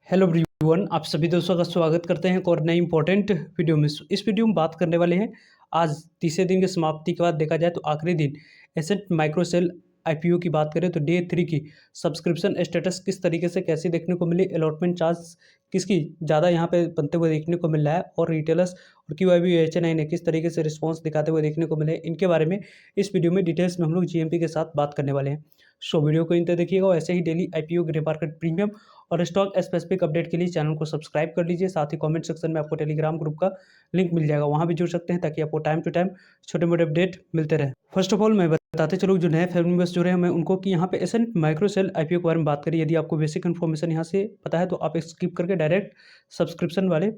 Hello everyone, आप सभी दोस्तों का स्वागत करते हैं एक और नई इंपॉर्टेंट वीडियो में। इस वीडियो में बात करने वाले हैं आज तीसरे दिन की समाप्ति के बाद देखा जाए तो आखिरी दिन एसेट माइक्रोसेल आईपीओ की बात करें तो डे 3 की सब्सक्रिप्शन स्टेटस किस तरीके से कैसे देखने को मिली, अलॉटमेंट चार्ज किसकी ज़्यादा यहाँ पे बनते हुए देखने को मिल रहा है और रिटेलर्स और QIB HNI ने किस तरीके से रिस्पॉन्स दिखाते हुए देखने को मिले, इनके बारे में इस वीडियो में डिटेल्स में हम लोग GMP के साथ बात करने वाले हैं। सो वीडियो को इंतजार देखिएगा और ऐसे ही daily IPO grey market premium और स्टॉक स्पेसिफिक अपडेट के लिए चैनल को सब्सक्राइब कर लीजिए। साथ ही कमेंट सेक्शन में आपको टेलीग्राम ग्रुप का लिंक मिल जाएगा, वहां भी जुड़ सकते हैं ताकि आपको टाइम टू टाइम छोटे मोटे अपडेट मिलते रहे। फर्स्ट ऑफ ऑल मैं बताते चलूँ जो नए फैमिली मेंबर्स जुड़े हैं मैं उनको कि यहाँ पे एसेंट माइक्रोसेल IPO के बारे में बात करें। यदि आपको बेसिक इन्फॉर्मेशन यहाँ से पता है तो आप स्किप करके डायरेक्ट सब्सक्रिप्शन वाले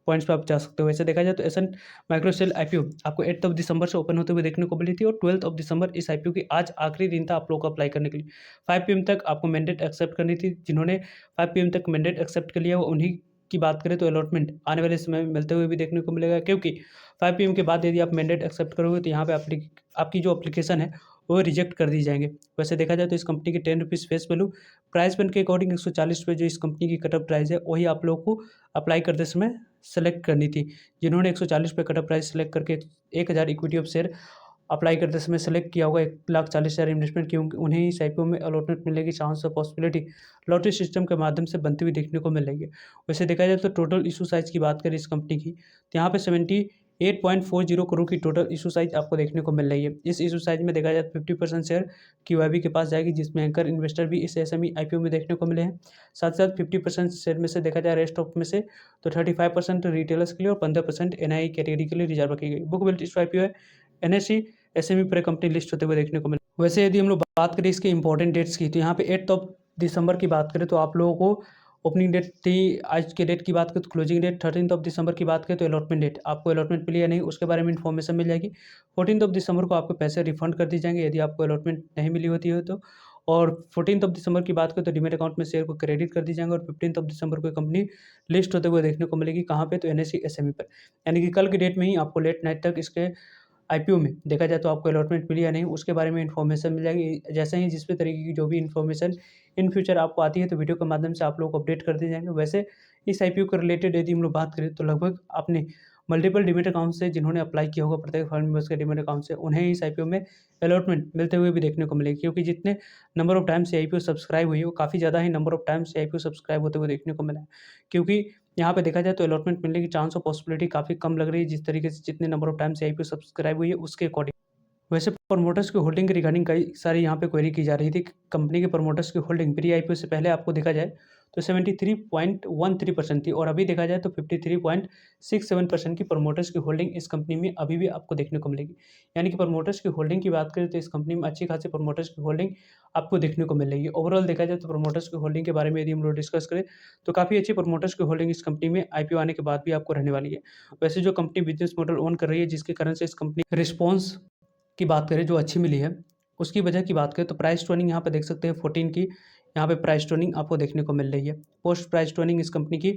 पॉइंट्स पे आप जा सकते हो। वैसे देखा जाए तो एसेंट माइक्रोसेल IPO आपको 8 ऑफ दिसंबर से ओपन होते हुए देखने को मिली थी और 12 ऑफ दिसंबर इस IPO की आज आखिरी दिन था आप लोगों को अप्लाई करने के लिए। 5 PM तक आपको मैंडेट एक्सेप्ट करनी थी। जिन्होंने 5 PM तक मैंडेट एक्सेप्ट कर लिया वो उन्हीं की बात करें तो अलॉटमेंट आने वाले समय में मिलते हुए भी देखने को मिलेगा, क्योंकि 5 PM के बाद यदि आप मैंडेट एक्सेप्ट करोगे तो यहाँ पे आपकी जो एप्लीकेशन है वो रिजेक्ट कर दी जाएंगे। वैसे देखा जाए तो इस कंपनी की 10 रुपीज़ फेस वैल्यू प्राइस पेन के अकॉर्डिंग 140 रुपये जो इस कंपनी की कटअप प्राइस है वही आप लोगों को अप्लाई करते समय सेलेक्ट करनी थी। जिन्होंने 140 पे कटअप प्राइस सेलेक्ट करके 1000 इक्विटी ऑफ शेयर अप्लाई करते समय सेलेक्ट किया होगा, 1,40,000 इन्वेस्टमेंट की उन्हें इस IPO में अलॉटमेंट मिलेगी। चांस और पॉसिबिलिटी लॉटरी सिस्टम के माध्यम से बनती हुई देखने को मिल रही है। वैसे देखा जाए तो टोटल इशू साइज की बात करें इस कंपनी की तो यहाँ पे 78.40 करोड़ की टोटल इशू साइज आपको देखने को मिल रही है। इस इशू साइज में देखा जाए तो 50% शेयर QIB के पास जाएगी, जिसमें एंकर इन्वेस्टर भी इस SME IPO में देखने को मिले हैं। साथ साथ 50% शेयर में से देखा जाए रेस्ट ऑफ में से तो 35% रिटेलर्स के लिए और 15% NI कैटेगरी के लिए रिजर्व रखी गई। बुक वैल्यू IPO है NSE SME पर कंपनी लिस्ट होते हुए देखने को मिले। वैसे यदि हम लोग बात करें इसके इंपॉर्टेंट डेट्स की तो यहाँ पे 8 ऑफ दिसंबर की बात करें तो आप लोगों को ओपनिंग डेट थी। आज के डेट की बात करें तो क्लोजिंग डेट 13 ऑफ दिसंबर की बात करें तो अलॉटमेंट डेट आपको अलॉटमेंट मिली या नहीं उसके बारे में इन्फॉर्मेशन मिल जाएगी। 14 ऑफ दिसंबर को आपको पैसे रिफंड कर दिए जाएंगे यदि आपको अलॉटमेंट नहीं मिली होती है तो। और 14 ऑफ दिसंबर की बात करें तो डीमेट अकाउंट में शेयर को क्रेडिट कर दिए जाएंगे और 15 ऑफ दिसंबर को कंपनी लिस्ट होते हुए देखने को मिलेगी। कहाँ पे तो NSE SME पर, यानी कि कल की डेट में ही आपको लेट नाइट तक इसके IPO में देखा जाए तो आपको अलॉटमेंट मिली या नहीं उसके बारे में इन्फॉर्मेशन मिल जाएगी। जैसे ही जिस भी तरीके की जो भी इन्फॉर्मेशन इन फ्यूचर आपको आती है तो वीडियो के माध्यम से आप लोग को अपडेट कर दिए जाएंगे। वैसे इस IPO के रिलेटेड यदि हम लोग बात करें तो लगभग आपने मल्टीपल डीमेट अकाउंट से जिन्होंने अप्लाई किया होगा प्रत्येक फंड मेंबर्स के डीमेट अकाउंट से उन्हें इस IPO में अलॉटमेंट मिलते हुए भी देखने को मिलेगी, क्योंकि जितने नंबर ऑफ टाइम से IPO सब्सक्राइब हुई है वो काफ़ी ज़्यादा ही नंबर ऑफ टाइम से IPO सब्सक्राइब होते हुए देखने को मिला है। क्योंकि यहाँ पे देखा जाए तो अलॉटमेंट मिलने की चांस और पॉसिबिलिटी काफ़ी कम लग रही है, जिस तरीके से जितने नंबर ऑफ टाइम से IPO सब्सक्राइब हुई है उसके अकॉर्डिंग। वैसे प्रमोटर्स की होल्डिंग के रिगार्डिंग कई सारी यहाँ पे क्वेरी की जा रही थी। कंपनी के प्रमोटर्स की होल्डिंग प्री IPO से पहले आपको देखा जाए तो 73.13% थी और अभी देखा जाए तो 53.67% की प्रमोटर्स की होल्डिंग इस कंपनी में अभी भी आपको देखने को मिलेगी। यानी कि प्रमोटर्स की होल्डिंग की बात करें तो इस कंपनी में अच्छी खासी प्रमोटर्स की होल्डिंग आपको देखने को मिल रही है। ओवरऑल देखा जाए तो प्रमोटर्स की होल्डिंग के बारे में यदि हम लोग डिस्कस करें तो काफ़ी अच्छी प्रमोटर्स की होल्डिंग इस कंपनी में IPO आने के बाद भी आपको रहने वाली है। वैसे जो कंपनी बिजनेस मॉडल ओन कर रही है जिसके कारण से इस कंपनी रिस्पॉन्स की बात करें जो अच्छी मिली है उसकी वजह की बात करें तो प्राइस टर्निंग यहाँ पे देख सकते हैं 14 की यहाँ पे प्राइस टर्निंग आपको देखने को मिल रही है। पोस्ट प्राइस टर्निंग इस कंपनी की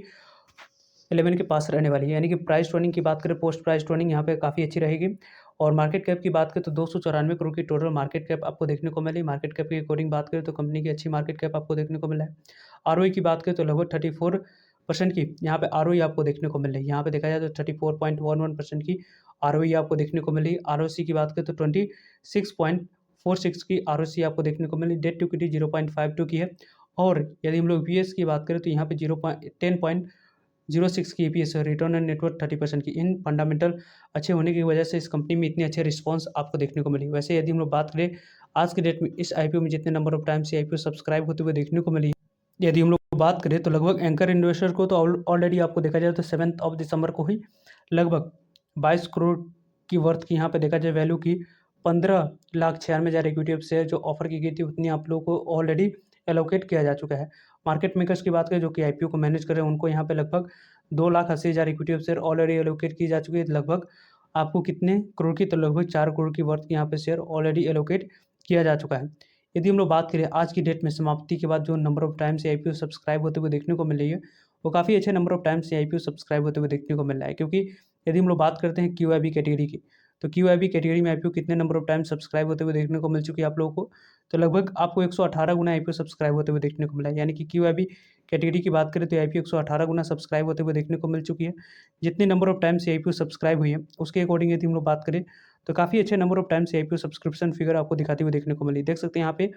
11 के पास रहने वाली है, यानी कि प्राइस टर्निंग की बात करें पोस्ट प्राइस टर्निंग यहाँ पे काफ़ी अच्छी रहेगी। और मार्केट कैप की बात करें तो 294 करोड़ की टोटल मार्केट कैप आपको देखने को मिली। मार्केट कैप की अकॉर्डिंग बात करें तो कंपनी की अच्छी मार्केट कैप आपको देखने को मिला है। ROE की बात करें तो लगभग 34% की यहाँ पे ROE आपको देखने को मिल रही है। यहाँ पे देखा जाए तो 34.11% की ROE आपको देखने को मिली। ROC की बात करें तो 26.46 की ROC आपको देखने को मिली। डेट टू इक्विटी 0.52 की है। और यदि हम लोग VS की बात करें तो यहाँ पे 10.06 की EPS है। रिटर्न ऑन नेटवर्थ 30% की। इन फंडामेंटल अच्छे होने की वजह से इस कंपनी में इतने अच्छे रिस्पॉन्स आपको देखने को मिली। वैसे यदि हम लोग बात करें आज के डेट में इस IPO में जितने नंबर ऑफ टाइम से IPO सब्सक्राइब होते हुए देखने को मिली, यदि हम लोग बात करें तो लगभग एंकर इन्वेस्टर को तो ऑलरेडी आपको देखा जाए तो 7 ऑफ दिसंबर को ही लगभग 22 करोड़ की वर्थ की यहाँ पे देखा जाए वैल्यू की 15,96,000 इक्विटी ऑफ शेयर जो ऑफर की गई थी उतनी आप लोगों को ऑलरेडी एलोकेट किया जा चुका है। मार्केट मेकर्स की बात करें जो कि IPO को मैनेज कर रहे हैं उनको यहाँ पे लगभग 2,80,000 equity of share already allocate की जा चुकी है। लगभग आपको कितने करोड़ की, तो लगभग 4 करोड़ की वर्थ यहाँ पे शेयर ऑलरेडी एलोकेट किया जा चुका है। यदि हम लोग बात करें आज की डेट में समाप्ति के बाद जो नंबर ऑफ टाइम से IPO सब्सक्राइब होते हुए देखने को मिल रही है वो काफ़ी अच्छे नंबर ऑफ टाइम से IPO सब्सक्राइब होते हुए देखने को मिल रहा है। क्योंकि यदि हम लोग बात करते हैं QIB कैटेगरी की तो QIB कैटेगरी में IPO कितने नंबर ऑफ टाइम सब्सक्राइब होते हुए देखने को मिल चुकी है आप लोगों को, तो लगभग आपको 118 गुना आईपीओ सब्सक्राइब होते हुए देखने को मिला है। यानी कि क्यूआईबी कैटेगरी की बात करें तो आईपीओ 118 गुना सब्सक्राइब होते हुए देखने को मिल चुकी है। जितने number of times IPO subscribe हुई है, उसके अकॉर्डिंग यदि हम लोग बात करें तो काफ़ी अच्छे number of times IPO subscription figure आपको दिखाते हुए देखने को मिली। देख सकते हैं यहाँ पे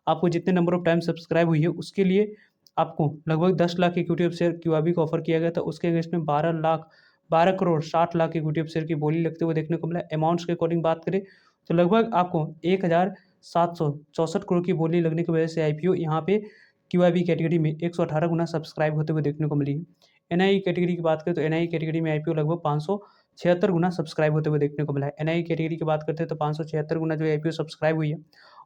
आपको जितने नंबर ऑफ टाइम सब्सक्राइब हुई है, उसके लिए आपको लगभग 10 lakh equity of share QIB को ऑफर किया गया था। उसके अगेंस्ट में 12 crore 60 lakh equity of share की बोली लगते हुए देखने को मिला। अमाउंट्स के अकॉर्डिंग बात करें तो लगभग आपको 1,764 करोड़ की बोली लगने की वजह से आईपीओ यहाँ पे क्यूआईबी कैटेगरी में 118 गुना सब्सक्राइब होते हुए देखने को मिली है। एनआई कैटेगरी की बात करें तो एनआई कैटेगरी में आईपीओ लगभग 576 गुना सब्सक्राइब होते हुए देखने को मिला है। एनआई कैटेगरी की बात करते हैं तो 576 गुना जो आईपीओ सब्सक्राइब हुई है,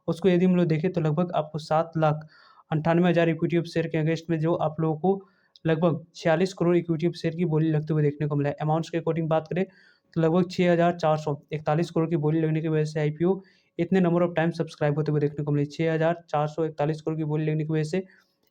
उसको यदि हम लोग देखें तो लगभग आपको 7,98,000 इक्विटी ऑफ शेयर के अगेंस्ट में जो आप लोगों को लगभग 46 करोड़ इक्विटी ऑफ शेयर की बोली लगते हुए देखने को मिला है। अमाउंट्स के अकॉर्डिंग बात करें तो लगभग 6,441 करोड़ की बोली लगने की वजह से आईपीओ इतने नंबर ऑफ टाइम सब्सक्राइब होते हुए देखने को मिले। 6,441 करोड़ की बोली लगने की वजह से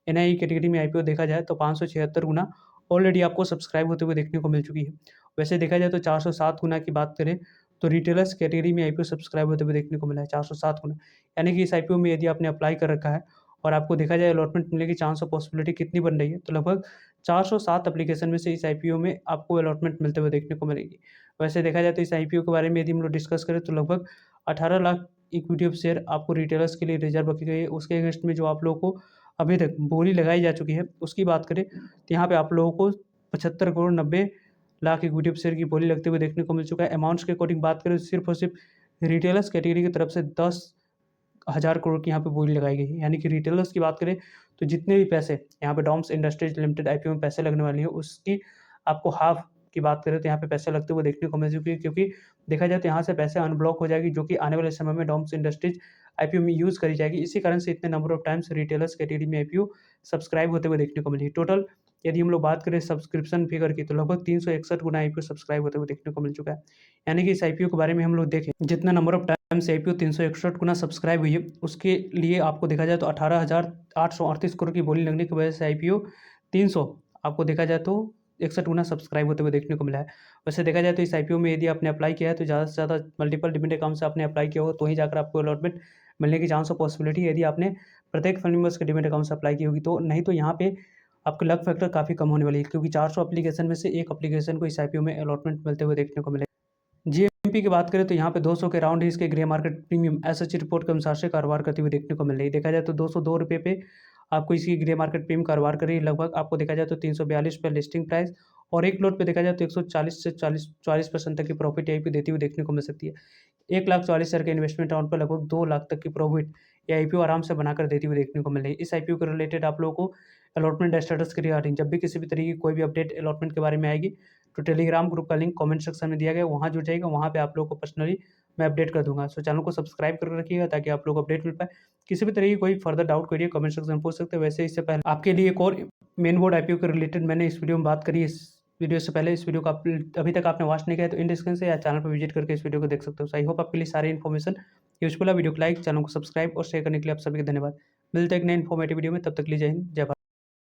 एनआई कैटेगरी में आईपीओ देखा जाए तो 576 गुना ऑलरेडी आपको सब्सक्राइब होते हुए देखने को मिल चुकी है। वैसे देखा जाए तो 407 गुना की बात करें तो रिटेलर्स कैटेगरी में आईपीओ सब्सक्राइब होते हुए देखने को मिला है 407 गुना। यानी कि इस आईपीओ में यदि आपने अप्लाई कर रखा है और आपको देखा जाए अलॉटमेंट मिलने की चांस और पॉसिबिलिटी कितनी बन रही है, तो लगभग 407 एप्लीकेशन में से इस आईपीओ में आपको अलॉटमेंट मिलते हुए देखने को मिलेगी। वैसे देखा जाए तो इस आईपीओ के बारे में यदि हम लोग डिस्कस करें तो लगभग 18 लाख इक्विटी ऑफ शेयर आपको रिटेलर्स के लिए रिजर्व रखी गई है। उसके अगेंस्ट में जो आप लोगों को अभी तक बोली लगाई जा चुकी है, उसकी बात करें तो यहाँ पे आप लोगों को 75 crore 90 lakh equity of share की बोली लगते हुए देखने को मिल चुका है। अमाउंट्स के अकॉर्डिंग बात करें तो सिर्फ और सिर्फ रिटेलर्स कैटेगरी की तरफ से 10,000 करोड़ की यहाँ पे बोली लगाई गई है। यानी कि रिटेलर्स की बात करें तो जितने भी पैसे यहाँ पे डॉम्स इंडस्ट्रीज लिमिटेड आईपीओ में पैसे लगने वाली है, उसकी आपको हाफ की बात करें तो यहाँ पे पैसे लगते हुए देखने को मिल चुकी है। क्योंकि देखा जाए तो यहाँ से पैसे अनब्लॉक हो जाएगी, जो कि आने वाले समय में डॉम्स इंडस्ट्रीज आईपीओ में यूज़ करी जाएगी। इसी कारण से इतने number of times retailers category में आईपीओ सब्सक्राइब होते हुए देखने को मिली। टोटल यदि हम लोग बात करें सब्सक्रिप्शन फिगर की तो लगभग 361 गुना आईपीओ सब्सक्राइब होते हुए देखने को मिल चुका है। यानी कि इस आईपीओ के बारे में हम लोग देखें, जितना number of times IPO 361 Guna subscribe हुई है, उसके लिए आपको देखा जाए तो 18,838 करोड़ की बोली लगने की वजह से आईपीओ 300 आपको देखा जाए तो 61 गुना सब्सक्राइब होते हुए देखने को मिला है। वैसे देखा जाए तो इस आईपीओ में यदि आपने अप्लाई किया है तो ज़्यादा से ज़्यादा मल्टीपल डिमेट अकाउंट से आपने अप्लाई किया हो तो ही जाकर आपको अलॉटमेंट मिलने की चांस और पॉसिबिलिटी। यदि आपने प्रत्येक फैमिली मेंबर्स के डिमेट अकाउंट से अप्लाई की होगी तो, नहीं तो यहाँ पे आपका लक फैक्टर काफ़ी कम होने वाली है, क्योंकि 400 एप्लीकेशन में से एक एप्लीकेशन को इस आईपीओ में अलॉटमेंट मिलते हुए देखने को मिलेगा। जीएमपी की बात करें तो यहाँ पे 200 के राउंड ही इसके grey market premium SH report के अनुसार से कारोबार करते हुए देखने को मिल रही है। देखा जाए तो 202 रुपये पे आपको इसकी ग्रे मार्केट प्रीमियम कारोबार कर रही है। लगभग आपको देखा जाए तो 342 पे लिस्टिंग प्राइस और एक लोट पे देखा जाए तो 140 से 40% तक की प्रॉफिट आईपीओ देती हुई देखने को मिल सकती है। 1,40,000 के इन्वेस्टमेंट राउंड पर लगभग 2 लाख तक की प्रॉफिट ये आईपीओ आराम से बनाकर देती हुई देखने को मिल रही है। इस आईपीओ के रिलेटेड आप लोगों को अलॉटमेंट स्टेटस के रिगार्डिंग जब भी किसी भी तरीके की कोई भी अपडेट अलॉटमेंट के बारे में आएगी तो टेलीग्राम ग्रुप का लिंक कमेंट सेक्शन में दिया गया है, वहाँ जुड़ जाएगा। वहाँ पे आप लोगों को पर्सनली मैं अपडेट कर दूंगा। सो चैनल को सब्सक्राइब कर रखिएगा ताकि आप लोग को अपडेट मिल पाए। किसी भी तरह की कोई फर्दर डाउट करिए कमेंट सेक्शन में पूछ सकते हैं। वैसे इससे पहले आपके लिए एक और मेन बोर्ड आईपीओ के रिलेटेड मैंने इस वीडियो में बात करी है। इस वीडियो से पहले इस वीडियो को आप अभी तक आपने वॉच नहीं किया तो इन डिस्क्रिप्शन से या चैनल पर विजिट करके इस वीडियो को देख सकते हो। आई होप आपके लिए सारी इन्फॉर्मेशन यूजफुल है। वीडियो को लाइक, चैनल को सब्सक्राइब और शेयर करने के लिए आप सभी का धन्यवाद। मिलते हैं एक नए इन्फॉर्मेटिव वीडियो में, तब तक लीजिए जय भारत।